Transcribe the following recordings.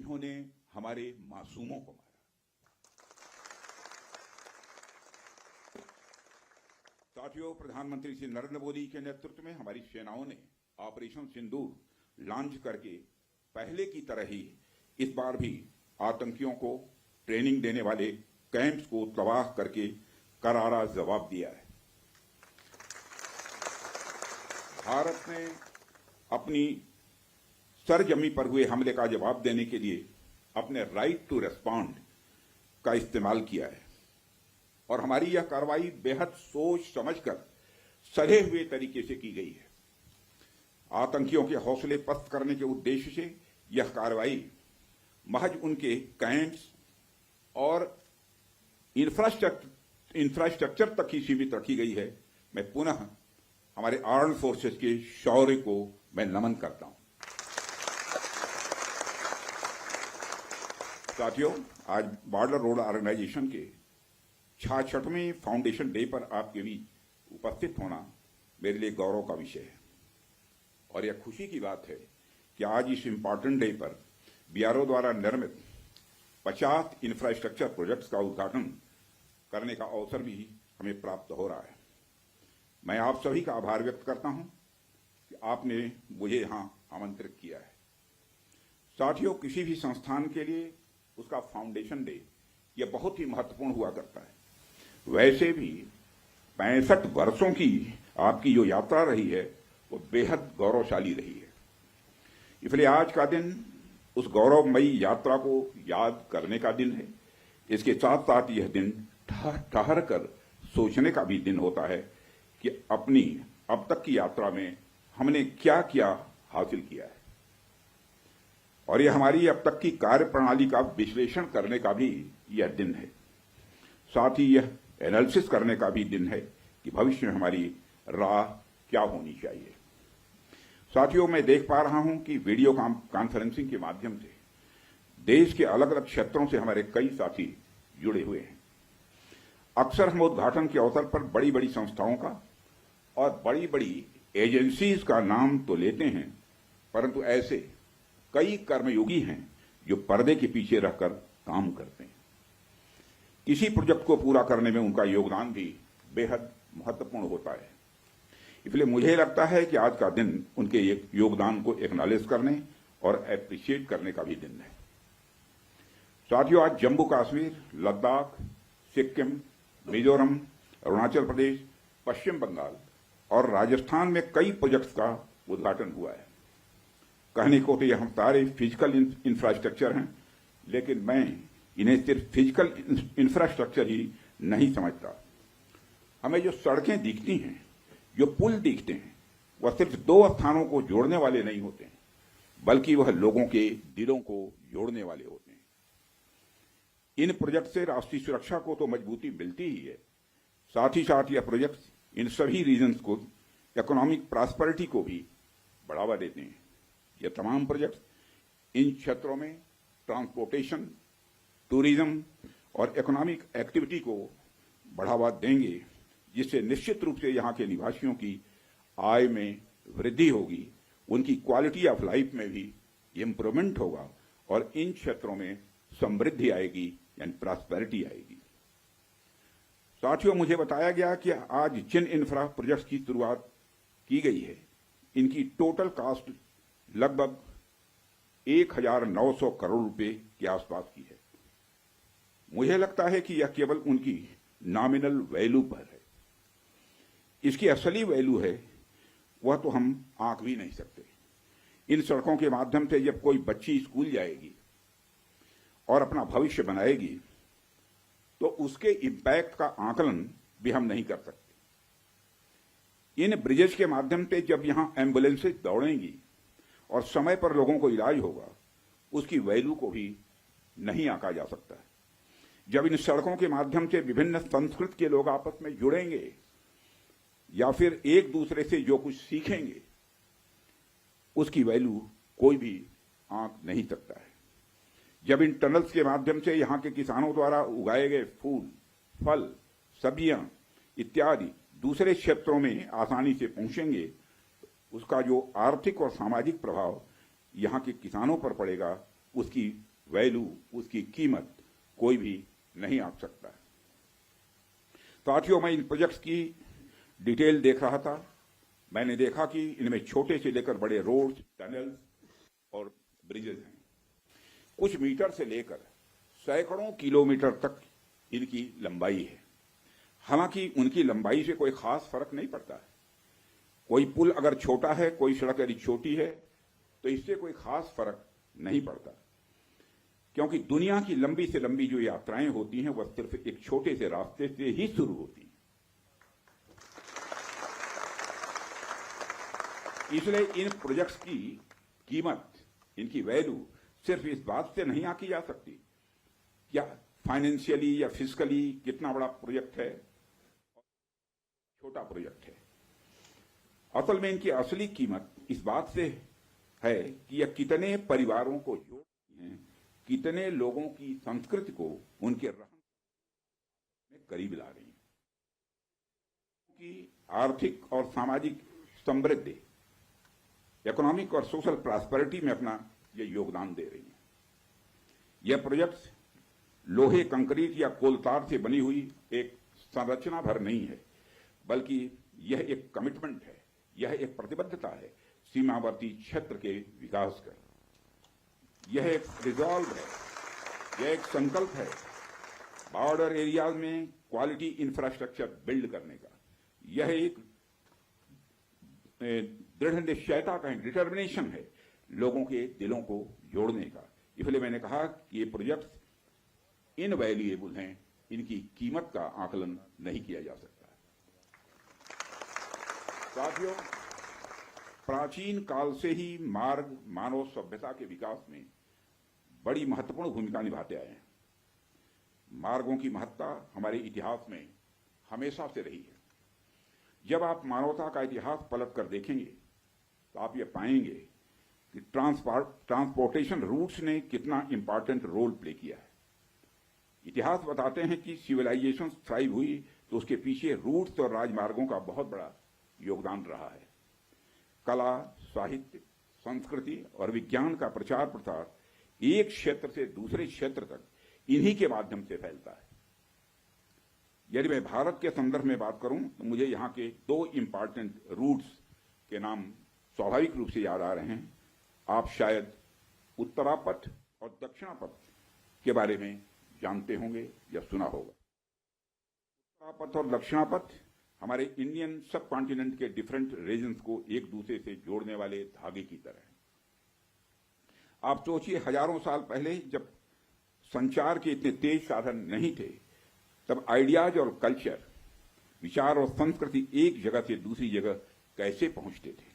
जिन्होंने हमारे मासूमों को मारा। साथियों, प्रधानमंत्री श्री नरेंद्र मोदी के नेतृत्व में हमारी सेनाओं ने ऑपरेशन सिंदूर लॉन्च करके पहले की तरह ही इस बार भी आतंकियों को ट्रेनिंग देने वाले कैंप्स को तबाह करके करारा जवाब दिया है। भारत ने अपनी सरजमी पर हुए हमले का जवाब देने के लिए अपने राइट टू रेस्पॉन्ड का इस्तेमाल किया है और हमारी यह कार्रवाई बेहद सोच समझकर सधे हुए तरीके से की गई है। आतंकियों के हौसले पस्त करने के उद्देश्य से यह कार्रवाई महज उनके कैंप्स और इंफ्रास्ट्रक्चर तक ही सीमित रखी गई है। मैं पुनः हमारे आर्म्ड फोर्सेस के शौर्य को मैं नमन करता हूं। साथियों, आज बॉर्डर रोड ऑर्गेनाइजेशन के 66वें फाउंडेशन डे पर आपके बीच उपस्थित होना मेरे लिए गौरव का विषय है और यह खुशी की बात है कि आज इस इम्पॉर्टेंट डे पर बीआरओ द्वारा निर्मित 50 इंफ्रास्ट्रक्चर प्रोजेक्ट्स का उद्घाटन करने का अवसर भी हमें प्राप्त हो रहा है। मैं आप सभी का आभार व्यक्त करता हूं कि आपने मुझे यहां आमंत्रित किया है। साथियों, किसी भी संस्थान के लिए उसका फाउंडेशन डे यह बहुत ही महत्वपूर्ण हुआ करता है। वैसे भी 65 वर्षों की आपकी जो यात्रा रही है वो बेहद गौरवशाली रही है। इसलिए आज का दिन उस गौरवमयी यात्रा को याद करने का दिन है। इसके साथ साथ यह दिन ठहर कर सोचने का भी दिन होता है कि अपनी अब तक की यात्रा में हमने क्या क्या हासिल किया है और यह हमारी अब तक की कार्य प्रणाली का विश्लेषण करने का भी यह दिन है। साथ ही यह एनालिसिस करने का भी दिन है कि भविष्य में हमारी राह क्या होनी चाहिए। साथियों, मैं देख पा रहा हूं कि वीडियो कॉन्फ्रेंसिंग के माध्यम से देश के अलग अलग क्षेत्रों से हमारे कई साथी जुड़े हुए हैं। अक्सर हम उद्घाटन के अवसर पर बड़ी बड़ी संस्थाओं का और बड़ी बड़ी एजेंसीज का नाम तो लेते हैं, परंतु ऐसे कई कर्मयोगी हैं जो पर्दे के पीछे रहकर काम करते हैं। किसी प्रोजेक्ट को पूरा करने में उनका योगदान भी बेहद महत्वपूर्ण होता है। इसलिए मुझे लगता है कि आज का दिन उनके योगदान को एक्नॉलेज करने और एप्रिशिएट करने का भी दिन है। साथियों, आज जम्मू कश्मीर, लद्दाख, सिक्किम, मिजोरम, अरुणाचल प्रदेश, पश्चिम बंगाल और राजस्थान में कई प्रोजेक्ट्स का उद्घाटन हुआ है। कहने को तो यह सारे फिजिकल इंफ्रास्ट्रक्चर हैं, लेकिन मैं इन्हें सिर्फ फिजिकल इंफ्रास्ट्रक्चर ही नहीं समझता। हमें जो सड़कें दिखती हैं, जो पुल दिखते हैं, वह सिर्फ दो स्थानों को जोड़ने वाले नहीं होते हैं, बल्कि वह लोगों के दिलों को जोड़ने वाले होते हैं। इन प्रोजेक्ट से राष्ट्रीय सुरक्षा को तो मजबूती मिलती ही है, साथ ही साथ यह प्रोजेक्ट इन सभी रीजन्स को इकोनॉमिक प्रॉस्पेरिटी को भी बढ़ावा देते हैं। ये तमाम प्रोजेक्ट इन क्षेत्रों में ट्रांसपोर्टेशन, टूरिज्म और इकोनॉमिक एक्टिविटी को बढ़ावा देंगे, जिससे निश्चित रूप से यहाँ के निवासियों की आय में वृद्धि होगी, उनकी क्वालिटी ऑफ लाइफ में भी इम्प्रूवमेंट होगा और इन क्षेत्रों में समृद्धि आएगी, यानी प्रॉस्पेरिटी आएगी। साथियों, मुझे बताया गया कि आज जिन इंफ्रा प्रोजेक्ट्स की शुरुआत की गई है, इनकी टोटल कॉस्ट लगभग 1900 करोड़ रुपए के आसपास की है। मुझे लगता है कि यह केवल उनकी नॉमिनल वैल्यू पर है। इसकी असली वैल्यू है वह तो हम आंक भी नहीं सकते। इन सड़कों के माध्यम से जब कोई बच्ची स्कूल जाएगी और अपना भविष्य बनाएगी, तो उसके इम्पैक्ट का आकलन भी हम नहीं कर सकते। इन ब्रिजेस के माध्यम से जब यहां एम्बुलेंसेज दौड़ेंगी और समय पर लोगों को इलाज होगा, उसकी वैल्यू को भी नहीं आंका जा सकता। जब इन सड़कों के माध्यम से विभिन्न संस्कृति के लोग आपस में जुड़ेंगे या फिर एक दूसरे से जो कुछ सीखेंगे, उसकी वैल्यू कोई भी आंक नहीं सकता है। जब इन टनल्स के माध्यम से यहाँ के किसानों द्वारा उगाए गए फूल, फल, सब्जियां इत्यादि दूसरे क्षेत्रों में आसानी से पहुंचेंगे, उसका जो आर्थिक और सामाजिक प्रभाव यहाँ के किसानों पर पड़ेगा, उसकी वैल्यू, उसकी कीमत कोई भी नहीं आंक सकता। साथियों, मैं इन प्रोजेक्ट्स की डिटेल देख रहा था। मैंने देखा कि इनमें छोटे से लेकर बड़े रोड्स, टनल्स और ब्रिजेस हैं। कुछ मीटर से लेकर सैकड़ों किलोमीटर तक इनकी लंबाई है। हालांकि उनकी लंबाई से कोई खास फर्क नहीं पड़ता है। कोई पुल अगर छोटा है, कोई सड़क यदि छोटी है, तो इससे कोई खास फर्क नहीं पड़ता, क्योंकि दुनिया की लंबी से लंबी जो यात्राएं होती हैं वह सिर्फ एक छोटे से रास्ते से ही शुरू होती हैं। इसलिए इन प्रोजेक्ट्स की कीमत, इनकी वैल्यू सिर्फ इस बात से नहीं आंकी जा सकती क्या फाइनेंशियली या फिजिकली कितना बड़ा प्रोजेक्ट है, छोटा प्रोजेक्ट है। असल में इनकी असली कीमत इस बात से है कि यह कितने परिवारों को जोड़ती हैं, कितने लोगों की संस्कृति को उनके रहन में करीब ला रही है, कि आर्थिक और सामाजिक समृद्धि, इकोनॉमिक और सोशल प्रॉस्पेरिटी में अपना ये योगदान दे रही है। यह प्रोजेक्ट लोहे, कंक्रीट या कोलतार से बनी हुई एक संरचना भर नहीं है, बल्कि यह एक कमिटमेंट है, यह एक प्रतिबद्धता है सीमावर्ती क्षेत्र के विकास का। यह एक रिजॉल्व है, यह एक संकल्प है बॉर्डर एरियाज में क्वालिटी इंफ्रास्ट्रक्चर बिल्ड करने का। यह एक दृढ़ निश्चयता का डिटर्मिनेशन है लोगों के दिलों को जोड़ने का। इसलिए मैंने कहा कि ये प्रोजेक्ट इनवैल्यूएबल हैं, इनकी कीमत का आकलन नहीं किया जा सकता। साथियों, प्राचीन काल से ही मार्ग मानव सभ्यता के विकास में बड़ी महत्वपूर्ण भूमिका निभाते आए हैं। मार्गों की महत्ता हमारे इतिहास में हमेशा से रही है। जब आप मानवता का इतिहास पलट कर देखेंगे तो आप ये पाएंगे कि ट्रांसपोर्टेशन रूट्स ने कितना इंपॉर्टेंट रोल प्ले किया है। इतिहास बताते हैं कि सिविलाइजेशन थ्राइव हुई तो उसके पीछे रूट्स और राजमार्गों का बहुत बड़ा योगदान रहा है। कला, साहित्य, संस्कृति और विज्ञान का प्रचार प्रसार एक क्षेत्र से दूसरे क्षेत्र तक इन्हीं के माध्यम से फैलता है। यदि मैं भारत के संदर्भ में बात करूं तो मुझे यहां के दो इंपॉर्टेंट रूट्स के नाम स्वाभाविक रूप से याद आ रहे हैं। आप शायद उत्तरापथ और दक्षिणापथ के बारे में जानते होंगे या सुना होगा। उत्तरापथ और दक्षिणापथ हमारे इंडियन सब कॉन्टिनेंट के डिफरेंट रीजन्स को एक दूसरे से जोड़ने वाले धागे की तरह है। आप सोचिए, हजारों साल पहले जब संचार के इतने तेज साधन नहीं थे, तब आइडियाज और कल्चर, विचार और संस्कृति एक जगह से दूसरी जगह कैसे पहुंचते थे।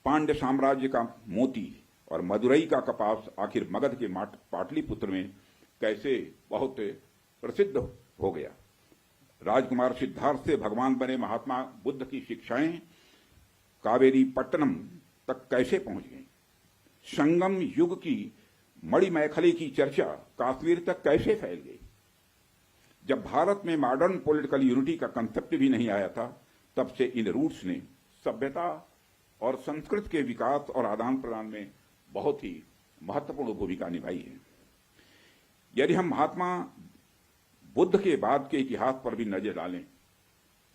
पांड्य साम्राज्य का मोती और मदुरई का कपास आखिर मगध के पाटलिपुत्र में कैसे बहुत प्रसिद्ध हो गया। राजकुमार सिद्धार्थ से भगवान बने महात्मा बुद्ध की शिक्षाएं कावेरी पट्टनम तक कैसे पहुंच गई। संगम युग की मणिमैखली की चर्चा कश्मीर तक कैसे फैल गई। जब भारत में मॉडर्न पॉलिटिकल यूनिटी का कंसेप्ट भी नहीं आया था, तब से इन रूट्स ने सभ्यता और संस्कृति के विकास और आदान प्रदान में बहुत ही महत्वपूर्ण भूमिका निभाई है। यदि हम महात्मा बुद्ध के बाद के इतिहास पर भी नजर डालें,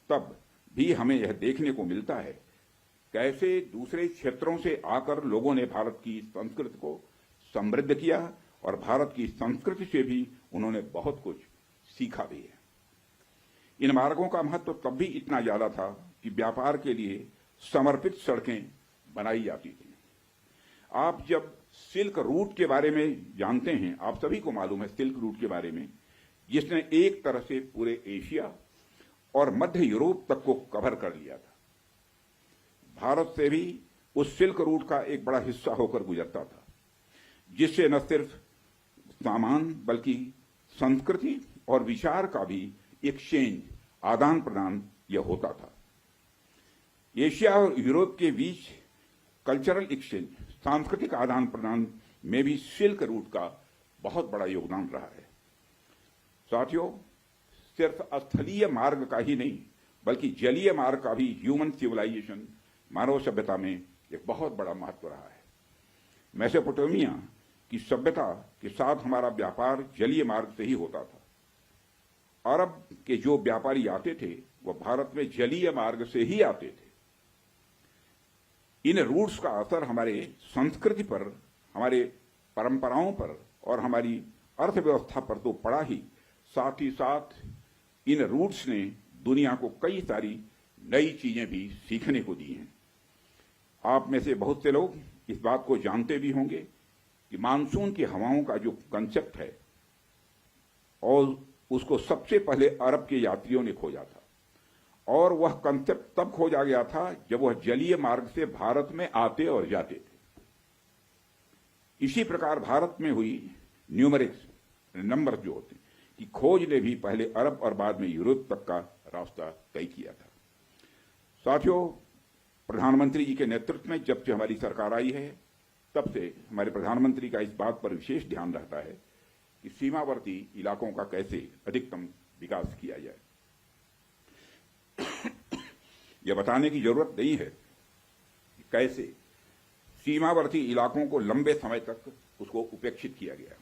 तब भी हमें यह देखने को मिलता है कैसे दूसरे क्षेत्रों से आकर लोगों ने भारत की संस्कृति को समृद्ध किया और भारत की संस्कृति से भी उन्होंने बहुत कुछ सीखा भी है। इन मार्गों का महत्व तब भी इतना ज्यादा था कि व्यापार के लिए समर्पित सड़कें बनाई जाती थी। आप जब सिल्क रूट के बारे में जानते हैं, आप सभी को मालूम है सिल्क रूट के बारे में, जिसने एक तरह से पूरे एशिया और मध्य यूरोप तक को कवर कर लिया था। भारत से भी उस सिल्क रूट का एक बड़ा हिस्सा होकर गुजरता था, जिससे न सिर्फ सामान बल्कि संस्कृति और विचार का भी एक्सचेंज, आदान प्रदान यह होता था। एशिया और यूरोप के बीच कल्चरल एक्सचेंज, सांस्कृतिक आदान प्रदान में भी सिल्क रूट का बहुत बड़ा योगदान रहा है। साथियों, सिर्फ स्थलीय मार्ग का ही नहीं बल्कि जलीय मार्ग का भी ह्यूमन सिविलाइजेशन, मानव सभ्यता में एक बहुत बड़ा महत्व रहा है। मेसोपोटामिया की सभ्यता के साथ हमारा व्यापार जलीय मार्ग से ही होता था। अरब के जो व्यापारी आते थे वह भारत में जलीय मार्ग से ही आते थे। इन रूट्स का असर हमारे संस्कृति पर, हमारे परंपराओं पर और हमारी अर्थव्यवस्था पर तो पड़ा ही, साथ ही साथ इन रूट्स ने दुनिया को कई सारी नई चीजें भी सीखने को दी हैं। आप में से बहुत से लोग इस बात को जानते भी होंगे कि मानसून की हवाओं का जो कंसेप्ट है और उसको सबसे पहले अरब के यात्रियों ने खोजा था, और वह कंसेप्ट तब खोजा गया था जब वह जलीय मार्ग से भारत में आते और जाते थे। इसी प्रकार भारत में हुई न्यूमेरिक्स नंबर जो होते की खोज ने भी पहले अरब और बाद में यूरोप तक का रास्ता तय किया था। साथियों, प्रधानमंत्री जी के नेतृत्व में जब से हमारी सरकार आई है तब से हमारे प्रधानमंत्री का इस बात पर विशेष ध्यान रहता है कि सीमावर्ती इलाकों का कैसे अधिकतम विकास किया जाए। यह बताने की जरूरत नहीं है कि कैसे सीमावर्ती इलाकों को लंबे समय तक उसको उपेक्षित किया गया,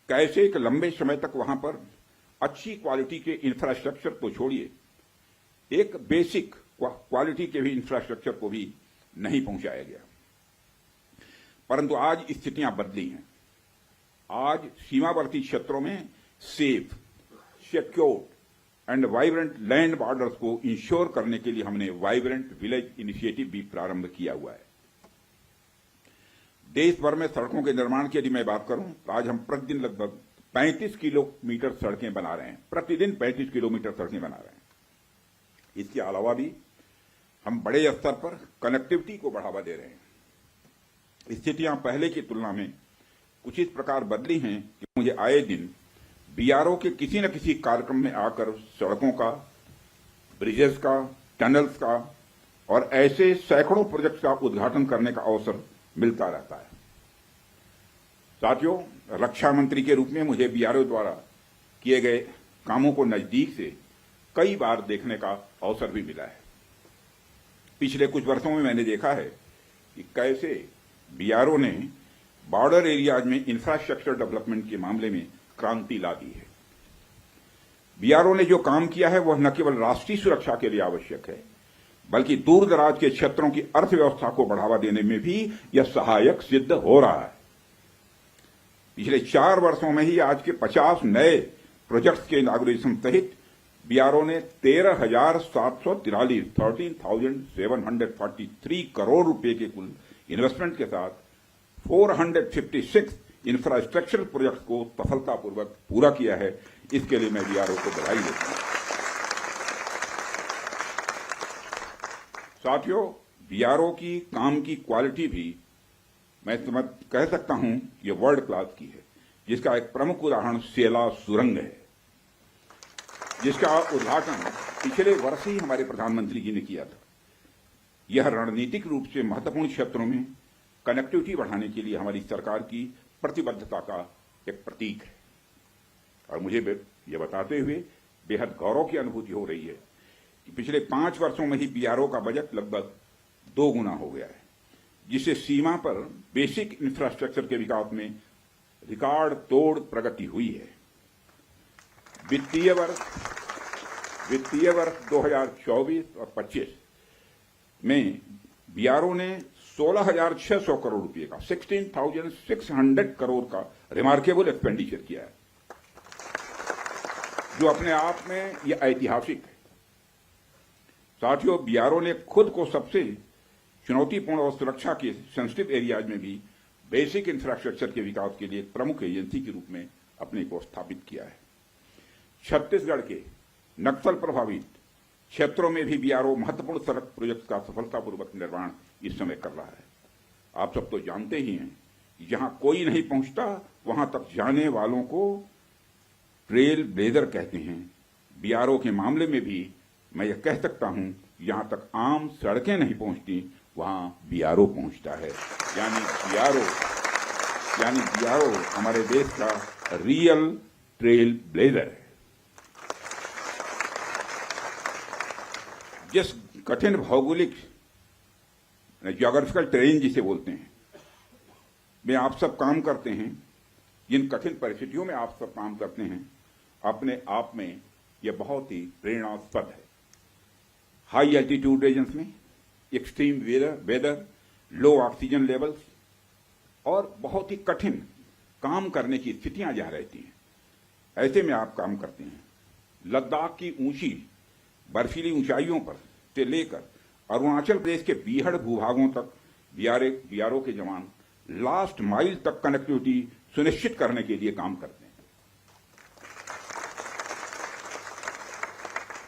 कैसे एक लंबे समय तक वहां पर अच्छी क्वालिटी के इंफ्रास्ट्रक्चर को छोड़िए, एक बेसिक क्वालिटी के भी इंफ्रास्ट्रक्चर को भी नहीं पहुंचाया गया। परंतु आज स्थितियां बदली हैं। आज सीमावर्ती क्षेत्रों में safe, secure and vibrant land borders को इंश्योर करने के लिए हमने वाइब्रेंट विलेज इनिशिएटिव भी प्रारंभ किया हुआ है। देश भर में सड़कों के निर्माण की यदि मैं बात करूं तो आज हम प्रतिदिन लगभग 35 किलोमीटर सड़कें बना रहे हैं, प्रतिदिन 35 किलोमीटर सड़कें बना रहे हैं। इसके अलावा भी हम बड़े स्तर पर कनेक्टिविटी को बढ़ावा दे रहे हैं। स्थितियां पहले की तुलना में कुछ इस प्रकार बदली हैं कि मुझे आए दिन बीआरओ के किसी न किसी कार्यक्रम में आकर सड़कों का, ब्रिजेस का, टनल्स का और ऐसे सैकड़ों प्रोजेक्ट का उद्घाटन करने का अवसर मिलता रहता है। साथियों, रक्षा मंत्री के रूप में मुझे बीआरओ द्वारा किए गए कामों को नजदीक से कई बार देखने का अवसर भी मिला है। पिछले कुछ वर्षों में मैंने देखा है कि कैसे बीआरओ ने बॉर्डर एरियाज में इंफ्रास्ट्रक्चर डेवलपमेंट के मामले में क्रांति ला दी है। बीआरओ ने जो काम किया है वह न केवल राष्ट्रीय सुरक्षा के लिए आवश्यक है, बल्कि दूर दराज के क्षेत्रों की अर्थव्यवस्था को बढ़ावा देने में भी यह सहायक सिद्ध हो रहा है। पिछले 4 वर्षों में ही आज के 50 नए प्रोजेक्ट्स के इनॉग्रेशन सहित बीआरओ ने 13,743 करोड़ रुपए के कुल इन्वेस्टमेंट के साथ 456 इंफ्रास्ट्रक्चर प्रोजेक्ट्स को सफलतापूर्वक पूरा किया है। इसके लिए मैं बीआरओ को बधाई देता हूं। साथियों, बीआरओ की काम की क्वालिटी भी मैं कह सकता हूं ये वर्ल्ड क्लास की है, जिसका एक प्रमुख उदाहरण सेला सुरंग है, जिसका उद्घाटन पिछले वर्ष ही हमारे प्रधानमंत्री जी ने किया था। यह रणनीतिक रूप से महत्वपूर्ण क्षेत्रों में कनेक्टिविटी बढ़ाने के लिए हमारी सरकार की प्रतिबद्धता का एक प्रतीक है और मुझे यह बताते हुए बेहद गौरव की अनुभूति हो रही है कि पिछले 5 वर्षों में ही बीआरओ का बजट लगभग 2 गुना हो गया है, जिससे सीमा पर बेसिक इंफ्रास्ट्रक्चर के विकास में रिकॉर्ड तोड़ प्रगति हुई है। वित्तीय वर्ष 2024 और 25 में बीआरओ ने 16,600 करोड़ रुपए का 16,600 करोड़ का रिमार्केबल एक्सपेंडिचर किया है, जो अपने आप में यह ऐतिहासिक है। साथियों, बीआरओ ने खुद को सबसे चुनौतीपूर्ण और सुरक्षा के सेंसिटिव एरियाज में भी बेसिक इंफ्रास्ट्रक्चर के विकास के लिए एक प्रमुख एजेंसी के रूप में अपने को स्थापित किया है। छत्तीसगढ़ के नक्सल प्रभावित क्षेत्रों में भी बीआरओ महत्वपूर्ण सड़क प्रोजेक्ट का सफलतापूर्वक निर्माण इस समय कर रहा है। आप सब तो जानते ही हैं कि जहां कोई नहीं पहुंचता वहां तक जाने वालों को ट्रेल ब्लेजर कहते हैं। बीआरओ के मामले में भी मैं यह कह सकता हूं, यहां तक आम सड़कें नहीं पहुंचती वहां बीआरओ पहुंचता है। यानी बीआरओ हमारे देश का रियल ट्रेल ब्लेजर है। जिस कठिन भौगोलिक ज्योग्राफिकल टेरेन जिसे बोलते हैं, में आप सब काम करते हैं, जिन कठिन परिस्थितियों में आप सब काम करते हैं, अपने आप में यह बहुत ही प्रेरणास्पद है। हाई एल्टीट्यूड रीजन्स में एक्सट्रीम वेदर, लो ऑक्सीजन लेवल्स और बहुत ही कठिन काम करने की स्थितियां जहां रहती हैं, ऐसे में आप काम करते हैं। लद्दाख की ऊंची बर्फीली ऊंचाइयों पर से लेकर अरुणाचल प्रदेश के बीहड़ भूभागों तक बीआरओ के जवान लास्ट माइल तक कनेक्टिविटी सुनिश्चित करने के लिए काम करते हैं।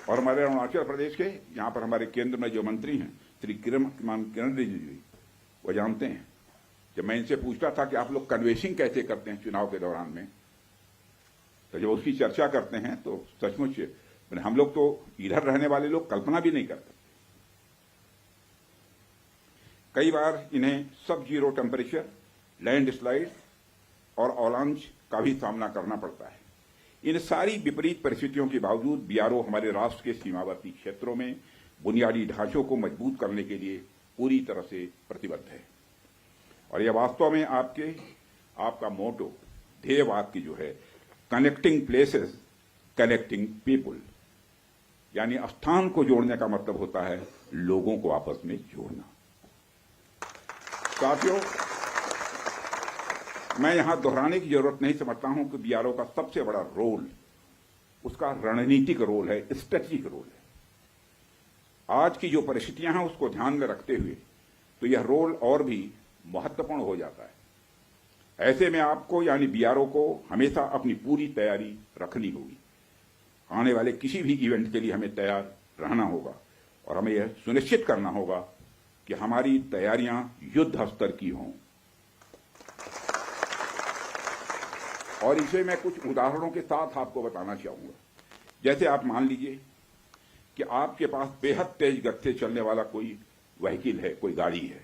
और हमारे अरुणाचल प्रदेश के यहां पर हमारे केंद्र में जो मंत्री हैं श्री किरण रिजिजू जी, वो जानते हैं। जब मैं इनसे पूछता था कि आप लोग कन्वेंसिंग कैसे करते हैं चुनाव के दौरान में, तो जब उसकी चर्चा करते हैं तो सचमुच हम लोग तो इधर रहने वाले लोग कल्पना भी नहीं करते। कई बार इन्हें सब जीरो टेम्परेचर, लैंडस्लाइड और अवलांच का भी सामना करना पड़ता है। इन सारी विपरीत परिस्थितियों के बावजूद बीआरओ हमारे राष्ट्र के सीमावर्ती क्षेत्रों में बुनियादी ढांचों को मजबूत करने के लिए पूरी तरह से प्रतिबद्ध है। और यह वास्तव में आपका मोटो, ध्येय वाक्य जो है, कनेक्टिंग प्लेसेस, कनेक्टिंग पीपुल, यानी स्थान को जोड़ने का मतलब होता है लोगों को आपस में जोड़ना। साथियों, मैं यहां दोहराने की जरूरत नहीं समझता हूं कि बीआरओ का सबसे बड़ा रोल उसका रणनीतिक रोल है, स्ट्रेटेजिक रोल है। आज की जो परिस्थितियां हैं उसको ध्यान में रखते हुए तो यह रोल और भी महत्वपूर्ण हो जाता है। ऐसे में आपको यानी बीआरओ को हमेशा अपनी पूरी तैयारी रखनी होगी। आने वाले किसी भी इवेंट के लिए हमें तैयार रहना होगा और हमें यह सुनिश्चित करना होगा कि हमारी तैयारियां युद्ध स्तर की हों। और इसे मैं कुछ उदाहरणों के साथ आपको बताना चाहूंगा। जैसे आप मान लीजिए कि आपके पास बेहद तेज गति से चलने वाला कोई व्हीकल है, कोई गाड़ी है,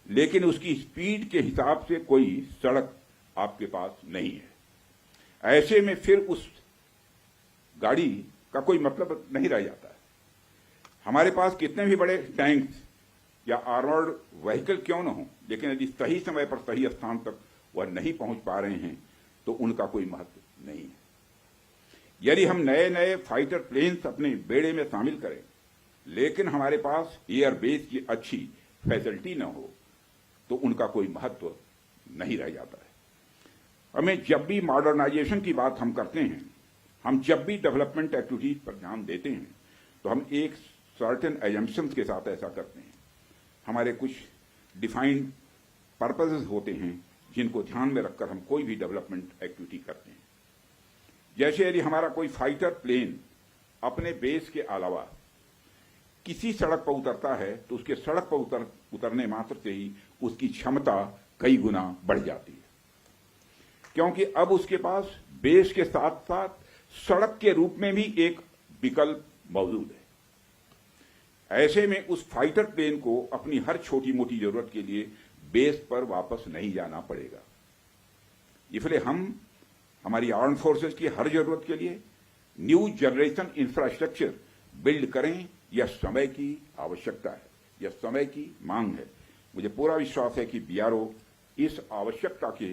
लेकिन उसकी स्पीड के हिसाब से कोई सड़क आपके पास नहीं है। ऐसे में फिर उस गाड़ी का कोई मतलब नहीं रह जाता है। हमारे पास कितने भी बड़े टैंक्स या आर्मर्ड व्हीकल क्यों न हो, लेकिन यदि सही समय पर सही स्थान तक वह नहीं पहुंच पा रहे हैं तो उनका कोई महत्व नहीं है। यदि हम नए नए फाइटर प्लेन्स अपने बेड़े में शामिल करें, लेकिन हमारे पास एयरबेस की अच्छी फैसिलिटी न हो तो उनका कोई महत्व नहीं रह जाता है। हमें जब भी मॉडर्नाइजेशन की बात हम करते हैं, हम जब भी डेवलपमेंट एक्टिविटीज पर ध्यान देते हैं, तो हम एक सर्टेन एजम्पशंस के साथ ऐसा करते हैं। हमारे कुछ डिफाइंड पर्पसेस होते हैं जिनको ध्यान में रखकर हम कोई भी डेवलपमेंट एक्टिविटी करते हैं। जैसे यदि हमारा कोई फाइटर प्लेन अपने बेस के अलावा किसी सड़क पर उतरता है तो उसके सड़क पर उतरने मात्र से ही उसकी क्षमता कई गुना बढ़ जाती है, क्योंकि अब उसके पास बेस के साथ साथ सड़क के रूप में भी एक विकल्प मौजूद है। ऐसे में उस फाइटर प्लेन को अपनी हर छोटी मोटी जरूरत के लिए बेस पर वापस नहीं जाना पड़ेगा। इसलिए हम हमारी आर्म फोर्सेस की हर जरूरत के लिए न्यू जनरेशन इंफ्रास्ट्रक्चर बिल्ड करें, यह समय की आवश्यकता है, यह समय की मांग है। मुझे पूरा विश्वास है कि बीआरओ इस आवश्यकता के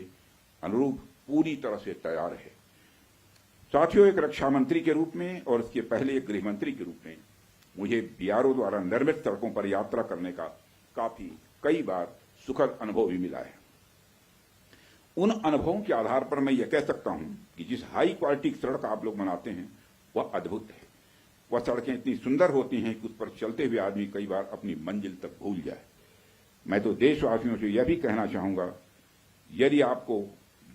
अनुरूप पूरी तरह से तैयार है। साथियों, एक रक्षा मंत्री के रूप में और इसके पहले एक गृह मंत्री के रूप में मुझे बीआरओ द्वारा निर्मित सड़कों पर यात्रा करने का कई बार सुखद अनुभव भी मिला है। उन अनुभवों के आधार पर मैं यह कह सकता हूं कि जिस हाई क्वालिटी की सड़क आप लोग बनाते हैं वह अद्भुत है। वह सड़कें इतनी सुंदर होती हैं कि उस पर चलते हुए आदमी कई बार अपनी मंजिल तक भूल जाए। मैं तो देशवासियों से यह भी कहना चाहूंगा, यदि आपको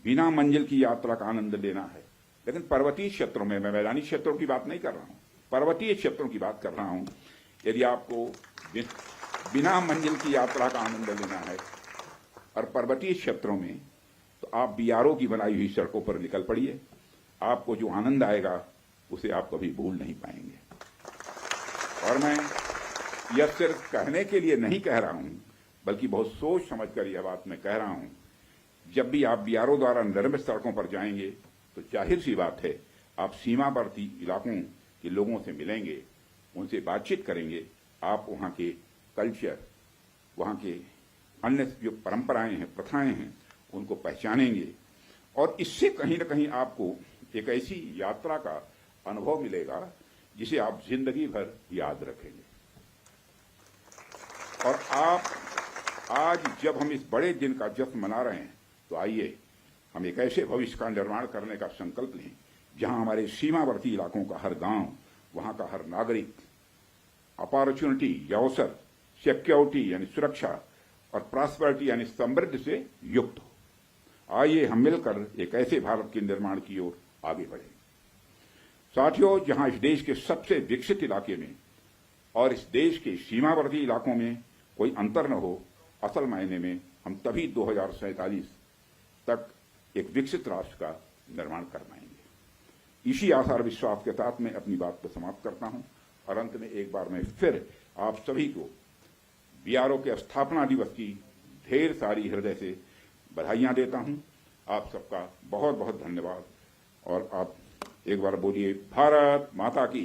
बिना मंजिल की यात्रा का आनंद लेना है, लेकिन पर्वतीय क्षेत्रों में, मैं मैदानी क्षेत्रों की बात नहीं कर रहा हूं, पर्वतीय क्षेत्रों की बात कर रहा हूं, यदि आपको बिना मंजिल की यात्रा का आनंद लेना है और पर्वतीय क्षेत्रों में, तो आप बीआरओ की बनाई हुई सड़कों पर निकल पड़िए। आपको जो आनंद आएगा उसे आप कभी भूल नहीं पाएंगे। और मैं यह सिर्फ कहने के लिए नहीं कह रहा हूं, बल्कि बहुत सोच समझकर यह बात मैं कह रहा हूं। जब भी आप बीआरओ द्वारा निर्मित सड़कों पर जाएंगे तो जाहिर सी बात है आप सीमावर्ती इलाकों के लोगों से मिलेंगे, उनसे बातचीत करेंगे। आप वहां के कल्चर, वहां के अन्य जो परंपराएं हैं, प्रथाएं हैं, उनको पहचानेंगे और इससे कहीं ना कहीं आपको एक ऐसी यात्रा का अनुभव मिलेगा जिसे आप जिंदगी भर याद रखेंगे। और आप आज जब हम इस बड़े दिन का जश्न मना रहे हैं तो आइए हम एक ऐसे भविष्य का निर्माण करने का संकल्प लें जहां हमारे सीमावर्ती इलाकों का हर गांव, वहां का हर नागरिक अपॉर्चुनिटी या अवसर, सिक्योरिटी यानी सुरक्षा और प्रॉस्पेरिटी यानी समृद्धि से युक्त हो। आइए हम मिलकर एक ऐसे भारत के निर्माण की ओर आगे बढ़ें। साथियों, जहां इस देश के सबसे विकसित इलाके में और इस देश के सीमावर्ती इलाकों में कोई अंतर न हो, असल मायने में हम तभी 2047 तक एक विकसित राष्ट्र का निर्माण कर पाएंगे। इसी आशा और विश्वास के साथ मैं अपनी बात को समाप्त करता हूं और अंत में एक बार मैं फिर आप सभी को बीआरओ के स्थापना दिवस की ढेर सारी हृदय से बधाइयां देता हूं। आप सबका बहुत बहुत धन्यवाद और आप एक बार बोलिए, भारत माता की।